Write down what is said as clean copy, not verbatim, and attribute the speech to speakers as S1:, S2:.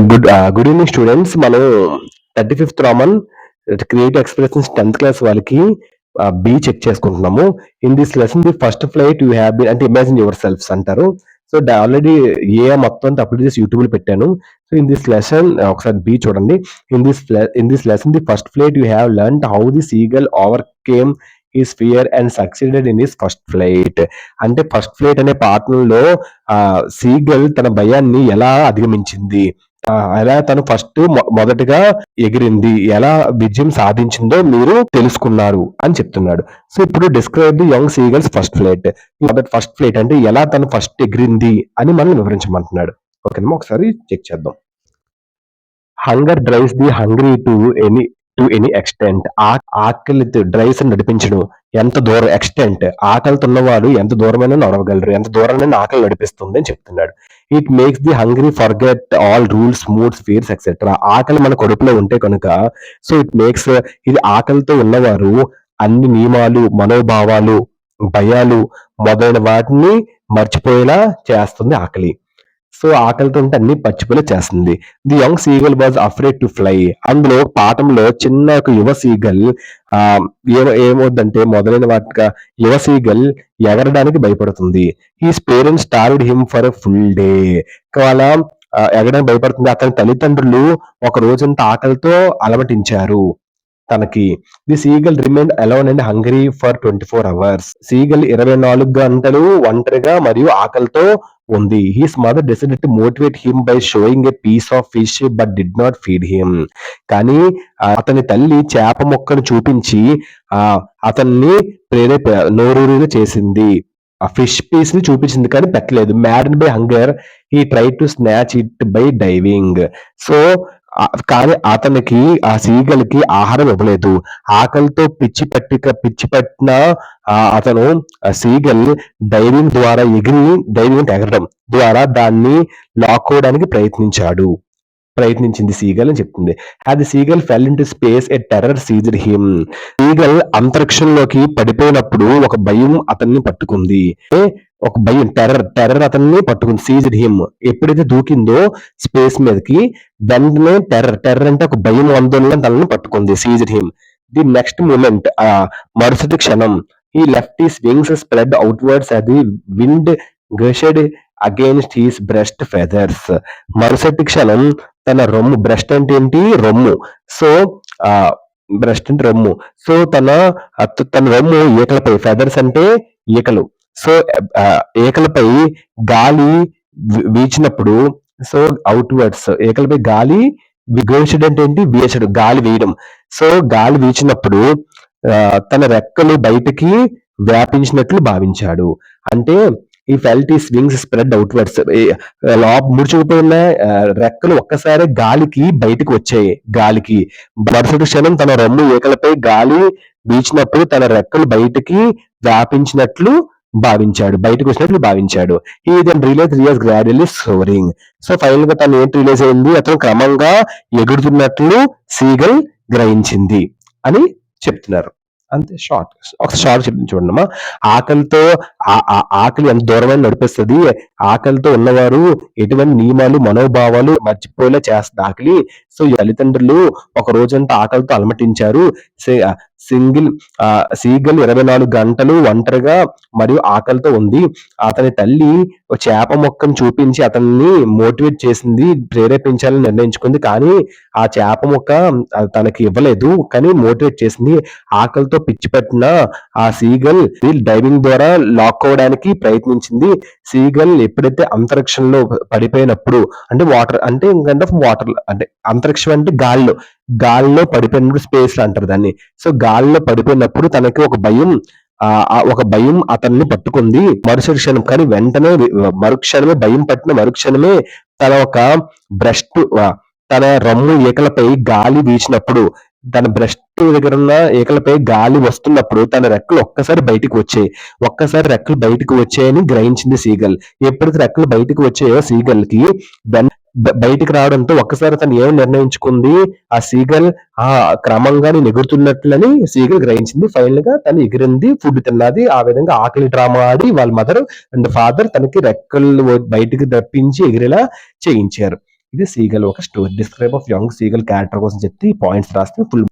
S1: Good evening students. మనం 35th రామన్ creative expressions 10th class వాళ్ళకి బి చెక్ చేసుకుంటున్నాము. In this lesson the first flight you have been అంటే ఇమాజిన్ యువర్ సెల్ఫ్స్ అంటారు. సో ఆల్రెడీ ఏ మొత్తం అంతా అప్లోడ్ చేసి యూట్యూబ్ లో పెట్టాను. సో ఇన్ దిస్ లెసన్ ఒకసారి బి చూడండి. In this lesson the first flight you have learned how the seagull overcame his fear and succeeded in his first flight. అంటే ఫస్ట్ ఫ్లైట్ అనే పాఠంలో సీగల్ తన భయాన్ని ఎలా అధిగమించింది, ఎలా తను ఫస్ట్ మొదటగా ఎగిరింది, ఎలా విజయం సాధించిందో మీరు తెలుసుకున్నారు అని చెప్తున్నాడు. సో ఇప్పుడు describe the young seagulls first flight. First flight అంటే ఎలా తను ఫస్ట్ ఎగిరింది అని మనం వివరించమంటున్నాడు. ఓకేనమ్మా, ఒకసారి చెక్ చేద్దాం. Hunger drives the hungry to any extent. ఆకలితో డ్రైవ్స్ నడిపించడం ఎంత దూరం, ఎక్స్టెంట్ ఆకలితో ఉన్నవాడు ఎంత దూరమైనా నడవగలరు, ఎంత దూరాన్ని ఆకలి నడిపిస్తుంది అని చెప్తున్నాడు. It makes the hungry forget all rules, moods, fears etcetera. ఆకలి మన కడుపులో ఉంటే కనుక సో ఇట్ మేక్స్ ఇది ఆకలితో ఉన్నవారు అన్ని నియమాలు, మనోభావాలు, భయాలు మొదలైన వాటిని మర్చిపోయేలా చేస్తుంది ఆకలి. సో ఆకలితో ఉంటే అన్ని పచ్చిపోలే చేస్తుంది. The young seagull was afraid to fly. అందులో పాఠంలో చిన్న ఒక యువ సీగల్ ఏమవుద్దంటే మొదలైన వాటిగా యువ సీగల్ ఎగరడానికి భయపడుతుంది. His parents starved him for a full day. వాళ్ళ ఎగరడానికి భయపడుతుంది. అతని తల్లిదండ్రులు ఒక రోజంతా ఆకలితో అలమటించారు తనకి. The seagull remained alone and hungry for 24 hours. Seagull 24 గంటలు ఒంటరిగా మరియు ఆకలితో ఉంది. His mother decided to motivate him by showing a piece of fish but did not feed him. కానీ అతని తల్లి చేప మొక్కను చూపించి అతన్ని నోరూరిగా చేసింది. ఆ ఫిష్ పీస్ ని చూపించింది కానీ పెట్టలేదు. Mad by hunger he try to snatch it by diving. So కానీ అతనికి ఆ సీగల్కి ఆహారం ఇవ్వలేదు. ఆకలితో పిచ్చి పట్టిన అతను సీగల్ డైవింగ్ ద్వారా ఎగరడం ద్వారా దాన్ని లాక్కోవడానికి ప్రయత్నించింది సీగల్ అని చెప్తుంది. అది seagull fell in to space a terror seized him. Seagull అంతరిక్షంలోకి పడిపోయినప్పుడు ఒక భయం అతన్ని పట్టుకుంది. ఒక భయం, టెర్రర్ అతన్ని పట్టుకుంది. సీజ్డ్ హిమ్, ఎప్పుడైతే దూకిందో స్పేస్ మీదకి వెంటనే టెర్రర్ అంటే ఒక భయం, ఆందోళన తనని పట్టుకుంది. Seized him. The next moment, మరుసటి క్షణం, he left his wings spread outwards as the wind gushed against his breast feathers. మరుసటి క్షణం తన రొమ్ము, బ్రెస్ట్ అంటే ఏంటి, రొమ్ము. సో బ్రెస్ట్ అంటే రొమ్ము. సో తన రొమ్ము ఈకలపై, ఫెదర్స్ అంటే ఈకలు. సో ఈకలపై గాలి వీచినప్పుడు, సో అవుట్వర్డ్స్ ఈకలపై గాలి గోషడ్ అంటే ఏంటి, వీచడు, గాలి వేయడం. సో గాలి వీచినప్పుడు తన రెక్కలు బయటికి వ్యాపించినట్లు భావించాడు. అంటే ఈ ఫెల్ట్ ఈ స్వింగ్స్ స్ప్రెడ్ అవుట్వర్డ్స్, ముడుచుకుపోయిన రెక్కలు ఒక్కసారి గాలికి బయటకు వచ్చాయి. గాలికి మరుసటి క్షణం తన రొమ్ము ఈకలపై గాలి వీచినప్పుడు తన రెక్కలు బయటికి వ్యాపించినట్లు బయటకు వచ్చినట్లు భావించాడు. He then realize gradually soaring. So final గా తను ఏంటి రిలీజ్ అయింది, అతను క్రమంగా ఎగురుతున్నట్లు సీగల్ గ్రహించింది అని చెప్తున్నారు. అంతే, ఒక షార్ట్ చెప్పింది చూడమ్మా. ఆకలి ఎంత దూరమైన నడిపిస్తుంది. ఆకలితో ఉన్నవారు ఎటువంటి నియమాలు, మనోభావాలు మర్చిపోయేలా చేస్తుంది ఆకలి. సో తల్లిదండ్రులు ఒక రోజంతా ఆకలితో అలమటించారు. సీగల్ 24 గంటలు ఒంటరిగా మరియు ఆకలితో ఉంది. అతని తల్లి చేప మొక్కను చూపించి అతన్ని మోటివేట్ చేసింది, ప్రేరేపించాలని నిర్ణయించుకుంది. కానీ ఆ చేప మొక్క తనకి ఇవ్వలేదు, కానీ మోటివేట్ చేసింది. ఆకలితో పిచ్చి పట్టిన ఆ సీగల్ డైవింగ్ ద్వారా లాక్కోవడానికి ప్రయత్నించింది. సీగల్ ఎప్పుడైతే అంతరిక్షంలో పడిపోయినప్పుడు, అంటే వాటర్ అంటే వాటర్ అంటే అంతరిక్షం అంటే గాలిలో పడిపోయినప్పుడు స్పేస్ అంటారు దాన్ని. సో గాలిలో పడిపోయినప్పుడు తనకి ఒక భయం అతన్ని పట్టుకుంది మరుసటి క్షణం. కానీ వెంటనే మరుక్షణమే, భయం పట్టిన మరుక్షణమే తన రొమ్ము ఈకలపై గాలి వీచినప్పుడు, తన బ్రెస్ట్ దగ్గర ఉన్న ఈకలపై గాలి వస్తున్నప్పుడు తన రెక్కలు ఒక్కసారి రెక్కలు బయటకు వచ్చాయని గ్రహించింది సీగల్. ఎప్పుడైతే రెక్కలు బయటకు వచ్చాయో సీగల్ కి బయటికి రావడంతో ఒక్కసారి తను ఏం నిర్ణయించుకుంది, ఆ సీగల్ క్రమంగా నేను ఎగురుతున్నట్లని సీగల్ గ్రహించింది. ఫైనల్ గా తను ఎగిరింది, ఫుడ్ తిన్నది. ఆ విధంగా ఆకలి డ్రామా ఆడి వాళ్ళ మదర్ అండ్ ఫాదర్ తనకి రెక్కలు బయటికి తప్పించి ఎగిరేలా చేయించారు. ఇది సీగల్ ఒక story. Describe of young seagull character కోసం చెప్తే ఈ పాయింట్స్ రాస్తే ఫుల్